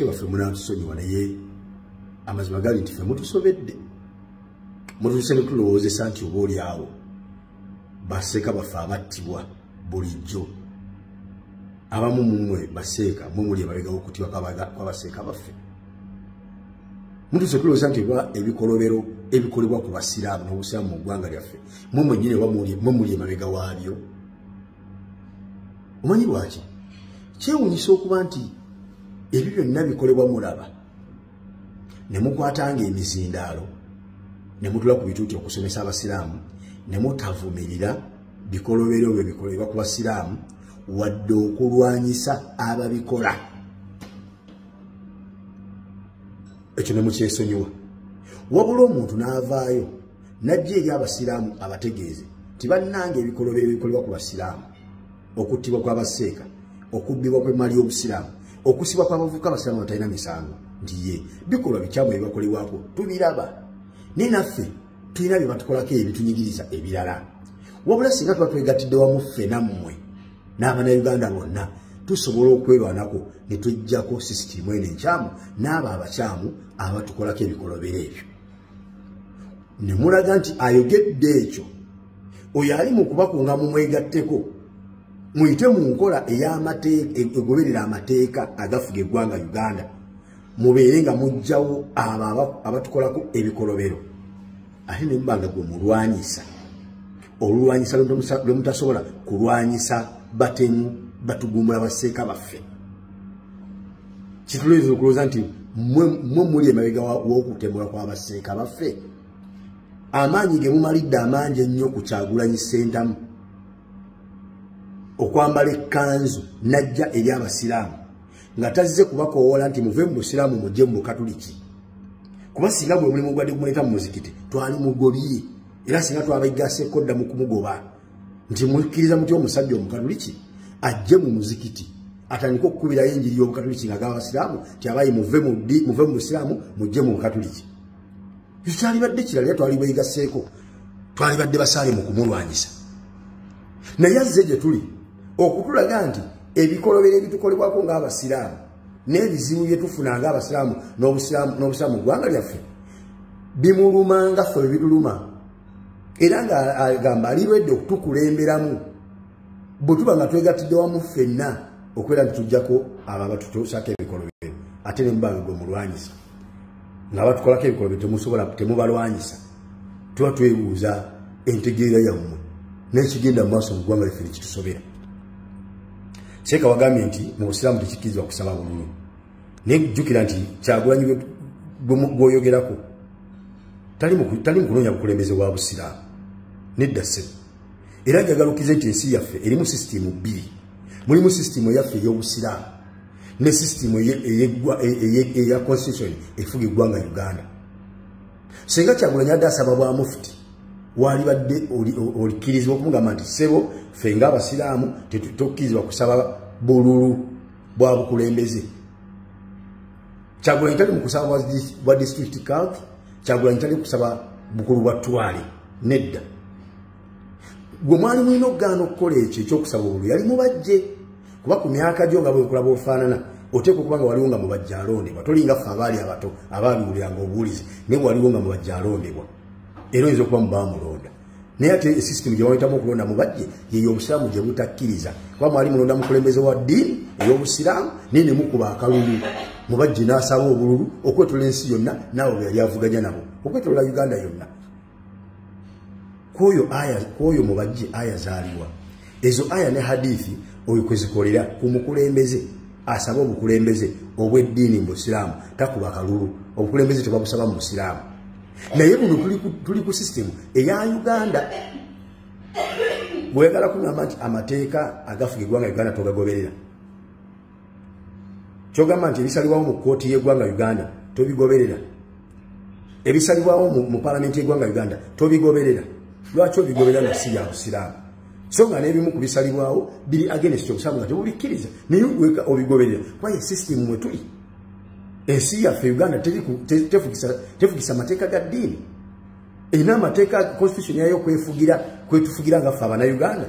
bashehe baffe munatusonyiwa naye amazima gali nti ffe mutusobedde mutuse ne tulowoozesa nti oba oli awo baseeka baffe abattibwa bulijjo abamu mumwe baseeka mumuli emabega w'okutibwa kw'abaseeka baffe mutuse tulowooza nti oba ebikolobero ebikolebwa ku basiraamu n'obusiraamu mu ggwanga lyaffe mumwe nnyini mumuli emabega waabyo omanyi lwaki kyewuunyisa okuba nti ebyo byonna bikolebwa mulaba ne mukwatanga emizindaalo ne mutula ku bituuti okusomesa abasiraamu ne mutavumirira bikolobero byo bikolebwa ku basiraamu wadde okulwanyisa ababikola ekyo ne mukyesonyiwa wabula omuntu n'avaayo n'ajja eri abasiraamu abategeeze nti bannange ebikolobero ebikolebwa ku basiraamu okuttibwa kw'abaseeka okubbibwa kw'emmali y'obusiraamu okusibwa kw'abavubuka abasiraamu batalina misango nti ye bikolwa bikyamu ebibakolebwako tubiraba naye naffe tulina bye batukolako ebitunyigiriza ebirala wabula singa tuba twegattidde wamu ffe nammwe n'abannayuganda bonna tusobola okwerwanako ne tujjako sisitimu eno enkyamu n'abo abakyamu abatukolako ebikolobero ebyo ne mulaga nti ayogedde ekyo oyo ali mu kubakunga mumwegatteko muyite mu nkola ey'amateeka egoberera amateeka agafuga eggwanga Uganda mubeere nga mujjawo abo abatukolako ebikolobero ate ne mubanga gwe mulwanyisa olulwanyisa lwe mutasobola kulwanyisa batemu batugumbula baseeka baffe kituleeza okulowooza nti mwe muli emabega w'okutembula kw'abaseeka baffe amaanyi ge mumalidde amangi ennyo ku Kyagulanyi Ssentamu okwambala ekkanzu najja eri abasiraamu nga tazze kubakowoola nti muve mu busiraamu mujje mu bukatuliki kuba singa gwe mulimu gwadde gumuleeta mu muzikiti twali mugobye era singa twabaigase kodda mu kumugoba nti mukkiriza mutya omusajja omukatuliki ajje mu muzikiti atandika okukubirayo enjiri y'obukatuliki nga g'abasiraamu ti abayi muve mu busiraamu mujje mu bukatuliki kyalibadde kirala twali bweyigaseeko twalibadde basaale mu kumulwanyisa naye azze gye tuli okutulaga nti ebikolobero ebitukolebwako ng'abasiraamu n'ebizibu bye tufuna ng'abasiraamu n'obusiraamu mu ggwanga lyaffe bimuluma nga ffe bibituluma era ng'agamba alirwedde okutukulemberamu bwe tuba nga twegattidde wamu ffenna okubeera nti tujjako abo abatutuusako ebikolobero ate ne mubanga gwe mulwanyisa nga batukolako ebikolobero temubalwanyisa tuba twebuuza entegeera yammwe n'ekigenda mu maaso mu ggwanga lyaffe likitusobera Seeka wagambye nti mu busiraamu tekikkirizibwa kusaba bululu naye jjukira nti Kyagulanyi gw'oyogerako tali mu kunoonya bukulembeze bwa busiraamu nedda ssebo era njagalukize nti ensi yaffe erimu sisitimu bbiri mulimu sisitimu yaffe ey'obusiraamu ne sisitimu eya constitution efuga eggwanga Uganda singa Kyagulanyi adde asaba bwa mufuti walibadde olikkirizibwa okumugamba nti ssebo ffe ng'abasiraamu tetukkirizibwa kusaba bululu bwa bukulembeze Kyagulanyi tali mu kusaba bwa district court Kyagulanyi tali kusaba bukulu bwa ttwale nedda gwe mwali mulina okugaana okukola ekyo ekyokusaba obululu yali mubajje kuba ku myaka gyo nga bwekulaba ofaanana oteeka okuba nga waliwo nga mubajja alondebwa tolinga ffe abaali abato abaabiwuliranga obuwulizi naye waliwo nga mubajja alondebwa era oyinza okuba mubamulonda naye ate esisitimu gye wayitamu okulonda mubajje yeyo obusiraamu gye butakkiriza kuba mwali mulonda mukulembeze wa ddiini ey'obusiraamu naye ne mukuba akalulu mubajje n'asaba obululu okwetola ensi yonna naawe bwe yali avuganya nabo okwetola Uganda yonna kwoyo mubajje aya zaaliwa ezo aya ne hadithi oyo kwezikolera ku mukulembeze asaba obukulembeze obw'eddiini mu busiraamu takuba akalulu obukulembeze tebabusaba mu busiraamu naye buno tuli ku sisitimu eya Uganda bwegala kugamba nti amateeka agafuga eggwanga Uganda togagoberera kyogamba nti ebisalibwawo mu kkooti y'eggwanga Uganda tobigoberera ebisalibwawo mu palamenti y'eggwanga Uganda tobigoberera lwaki obigoberera nga si bya busiraamu so nga n'ebimu ku bisalibwawo biri against obusiraamu nga tebubikkiriza naye weka obigoberera kwaye sisitimu mwe tuli ensi yaffe Uganda tefugisa mateeka ga ddiini erina amateeka constitution yayo kwetufugira nga ffe abannayuganda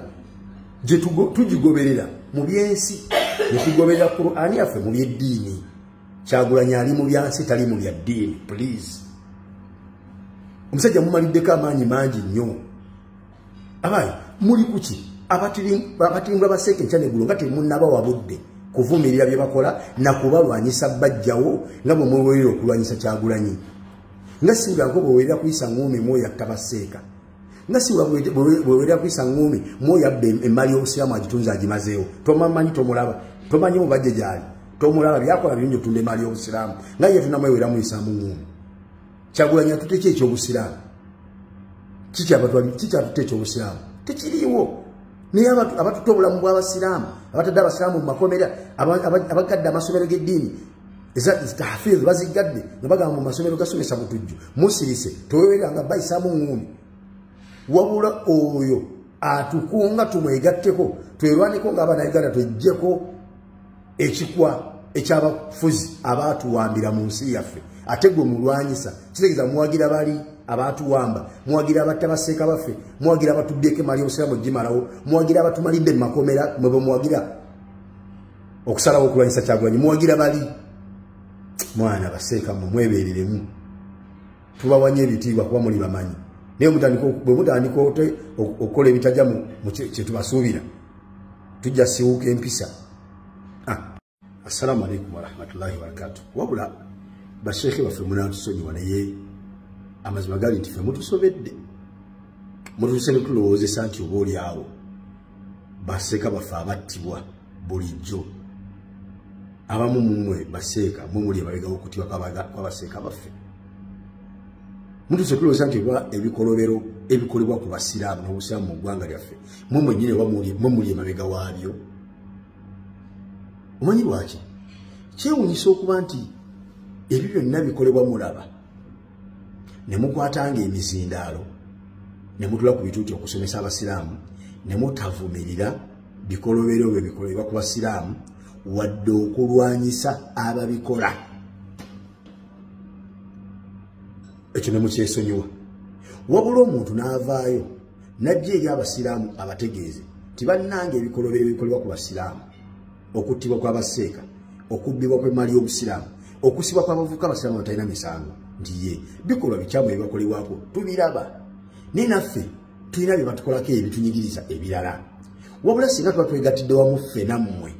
gye tugigoberera mu byensi ne tugoberera Qur'ani yaffe mu byeddiini Kyagulanyi ali mu byansi tali mu bya ddiini. Please. Omusajja mumaliddeko amaanyi mangi nnyo. Abayi muli kuki abatimbula baseeke nkyane gulo nga temunnaba wabudde kuvumirira bye bakola na kubalwanyisa bajjawo nga bwe mwewerera okulwanyisa Kyagulanyi. Nga siwula ko bwewerera kuyisa ngumi mwoyo atabaseeka. Nga siwula bwewerera kuyisa ngumi mwoyo abbe emmali y'obusiraamu agitunza agimazeewo. Tomamanyi tomulaba. Tomanyi mubajje gyali. Tomulaba byakola birungi otunde emmali y'obusiraamu. Nga ye tunamwewera muyisaamu ngumi. Kyagulanyi atuteki eky'obusiraamu. Kiki atute eky'obusiraamu? Tekiriiwo. Naye abatutte obulamu bw'abasiraamu, abatadde abasiraamu mu makomera, abagadde amasomero g'eddiini, tahfiz bazigadde, nga bagamba mu masomero gasomesa butujju. Musirise, toweweranga bayisaamu ngumi. Wabula oyo atukunga tumwegatteko, twerwaneko ng'Abannayuganda tweggyeko ekikwa eky'abafuzi abaatuwambira mu nsi yaffe. Ate gwe mulwanyisa, kitegeeza muwagira bali abatuwamba, muwagira abattabaseeka baffe, muwagira abatubyeko emmali y'obusiraamu gimalawo, muwagira abatumalidde mu makomera, mwe muwagira okusalawo okulwanyisa Kyagulanyi, muwagira bali. Mwana baseeka mu mwebeereremu. Tubawanye ebitiibwa kuba muli bamanyi. Naye bwe mutandika okukola ebitajja mu kye tubasuubira, tujja siwuuka empisa. Assalamu alaikum warahmatullahi wabarakatuh. Wabula basheekhe baffe munatusonyiwa naye amazima gali nti ffe mutusobedde. Mutuse ne tulowoozesa nti oba oli awo baseeka baffe abattibwa bulijjo. Abamu mumwe baseeka muli emabega w'okutiibwa kw'abaseeka baffe. Mutuse tulowooza nti oba ebikolobero ebikolebwa ku basiraamu n'obusiraamu mu ggwanga lyaffe mumwe nnyini oba muli emabega waabyo. Omanyi lwaki? Kyewuunyisa okuba nti ebyo byonna bikolebwa mulaba ne mukwatanga emizindaalo ne mutula ku bituuti okusomesa abasiraamu ne mutavumirira bikolobero bwe bikolebwa ku basiraamu wadde okulwanyisa ababikola. Ekyo ne mukyesonyiwa. Wabula omuntu n'avaayo n'ajja eri abasiraamu abategeeze nti bannange ebikolobero ebikolebwa ku basiraamu, okuttibwa kw'abaseeka, okubbibwa kw'emmali y'obusiraamu, okusibwa kw'abavubuka abasiraamu abatalina misango, nti ye bikolwa bikyamu ebibakolebwako tubiraba. Naye naffe tulina bye batukolako ebitunyigiriza ebirala. Wabula singa tuba twegattidde wamu ffe nammwe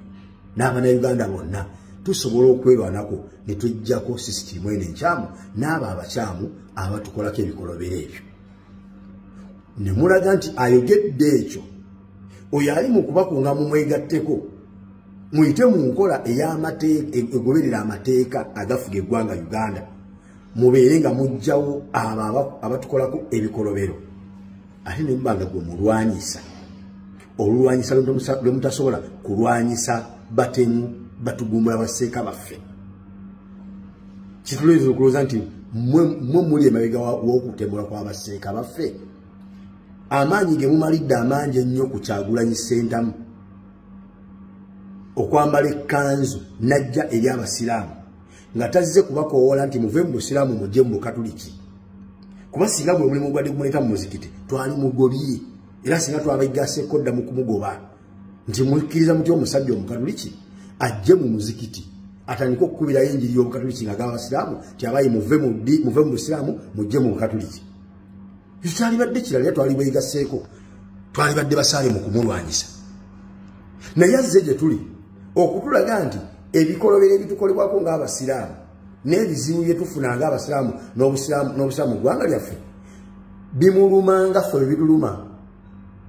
n'Abannayuganda bonna tusobola okwerwanako ne tujjako sisitimu eno enkyamu n'abo abakyamu abatukolako ebikolobero ebyo. Ne mulaga nti ayogedde ekyo oyo ali mu kubakunga mumwegatteko, muyite mu nkola ey'amateeka egoberera amateeka agafuga eggwanga Uganda, mubeere nga mujjawo abo abatukolako ebikolobero. Ate ne mubanga gwe mulwanyisa, olulwanyisa lwe mutasobola kulwanyisa batemu batugumbula baseeka baffe. Kituleetera okulowooza nti mwe muli emabega w'okutembula kw'abaseeka baffe. Amaanyi ge mumalidde amangi ennyo ku Kyagulanyi Ssentamu okwambala ekkanzu najja eri abasiraamu nga tazze kubakoowola nti muve mu busiraamu mujje mu bukatuliki. Kuba singa gwe mulimu gwadde gumuleeta mu muzikiti twali mugobye, era singa twabayigaseeko dda mu kumugoba nti mukkiriza mutya omusajja omukatuliki ajje mu muzikiti atandika okukubirayo enjiri y'obukatuliki nga g'abasiraamu ti abayi muve mu busiraamu mujje mu bukatuliki. Kyalibadde kirala twali beyigaseeko, twalibadde basaale mu kumulwanyisa. Naye azze gye tuli okutulaga nti ebikolobero ebitukolebwako ng'abasiraamu n'ebizibu bye tufuna ng'abasiraamu n'obusiraamu mu ggwanga lyaffe bimuluma nga ffe bituluma,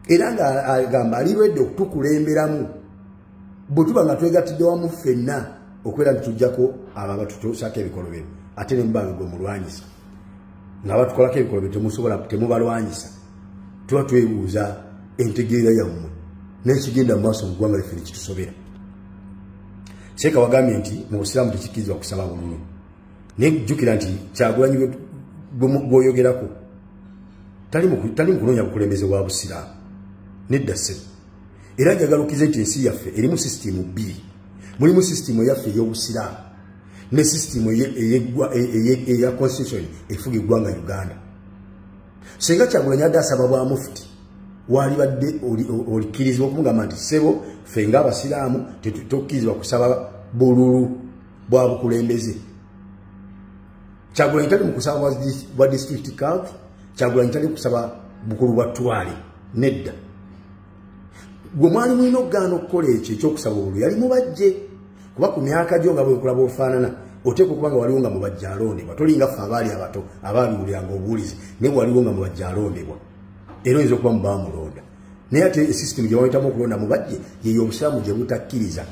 era ng'agamba alirwedde okutukulemberamu bwe tuba nga twegattidde wamu ffenna okubeera nti tujjako abo abatutuusako ebikolobero. Ate ne mubanga gwe mulwanyisa nga batukolako ebikolobero temubalwanyisa. Tuba twebuuza entegeera yammwe n'ekigenda mu maaso mu ggwanga lyaffe nekitusobera. Seeka wagambye nti mu busiraamu tekikkirizibwa kusaba bululu. Naye jjukira nti Kyagulanyi gw'oyogerako tali mu kunoonya bukulembeze bwa busiraamu, nedda ssebo. Era njagalukize nti ensi yaffe erimu sisitimu bbiri. Mulimu sisitimu eyaffe ey'obusiraamu ne sisitimu eya constitution efuga eggwanga Uganda. Singa Kyagulanyi adde asaba bwa mufuti walibadde olikkirizibwa okumugamba nti ssebo ffe ng'abasiraamu tetukkirizibwa kusaba bululu bwa bukulembeze. Kyagulanyi tali mu kusaba bwa district court, Kyagulanyi tali kusaba bukulu bwa ttwale nedda. Gwe mwali mulina okugaana okukola ekyo ekyokusaba obululu yali mubajje, kuba ku myaka gyo nga bwekulaba ofaanana oteeka okuba nga waliwo nga mubajja alondebwa. Tolinga ffe abaali abato abaabiwuliranga obuwulizi naye waliwo nga mubajja alondebwa era oyinza okuba mubamulonda naye ate esisitemu gye bawetamu okulonda mubajje yeyo obusiraamu gye butakkiriza